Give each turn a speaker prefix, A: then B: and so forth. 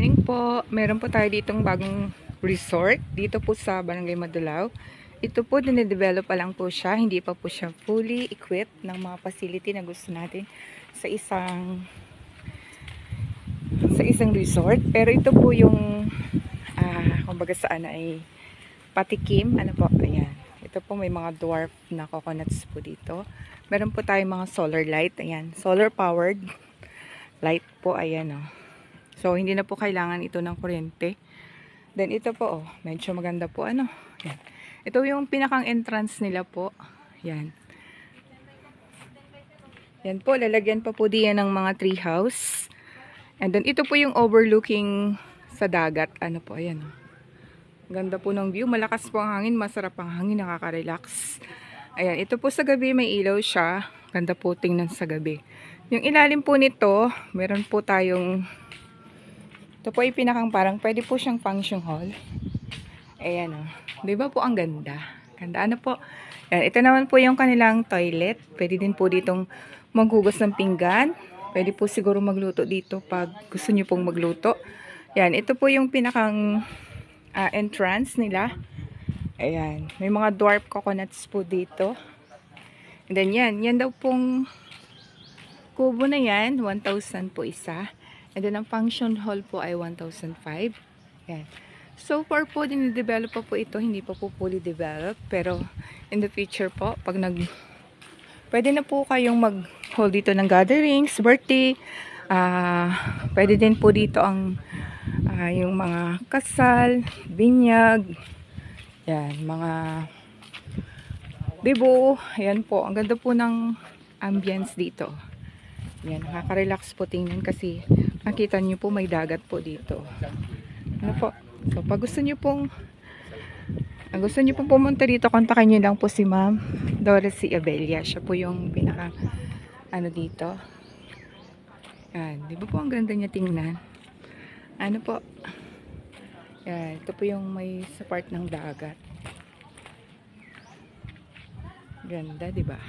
A: morning po. Meron po tayo ditong bagong resort dito po sa Barangay Madulaw. Ito po, dinidevelop pa lang po siya. Hindi pa po siya fully equipped ng mga facility na gusto natin sa isang resort. Pero ito po yung kumbaga saan ay patikim. Ano po? Ayan. Ito po may mga dwarf na coconuts po dito. Meron po tayong mga solar light. Ayan. Solar powered light po. Ayan o. So, hindi na po kailangan ito ng kuryente. Then, ito po, oh, medyo maganda po, ano. Yan. Ito yung pinakang entrance nila po. Yan. Yan po, lalagyan pa po diyan ng mga tree house. And then, ito po yung overlooking sa dagat. Ano po, ayan. Ganda po ng view. Malakas po ang hangin. Masarap ang hangin. Nakaka-relax. Ayan, ito po sa gabi may ilaw siya. Ganda po tingnan sa gabi. Yung ilalim po nito, meron po tayong ito po ay pinakang parang pwede po siyang function hall. Ayan o. Di ba po ang ganda? Ganda ano po. Ayan, ito naman po yung kanilang toilet. Pwede din po ditong maghugas ng pinggan. Pwede po siguro magluto dito pag gusto nyo pong magluto. Ayan, ito po yung pinakang entrance nila. Ayan. May mga dwarf coconuts po dito. And then yan. Yan daw pong kubo na yan. 1,000 po isa. And then, ang function hall po ay 1,005. Yan. So far po, dinidevelop pa po ito. Hindi pa po fully developed. Pero, in the future po, pag pwede na po kayong mag-hold dito ng gatherings, birthday. Pwede din po dito ang yung mga kasal, binyag. Yan, mga bibo. Yan po. Ang ganda po ng ambience dito. Yan, nakaka-relax po tingnan kasi nakita nyo po may dagat po dito. Ano po? So, pag gusto nyo pong pumunta dito, kontakin nyo lang po si Ma'am Dorothy Abelia. Siya po yung pinaka dito. Yan, di ba po ang ganda niya tingnan? Ano po? Yan, ito po yung may sa part ng dagat. Ganda, di ba?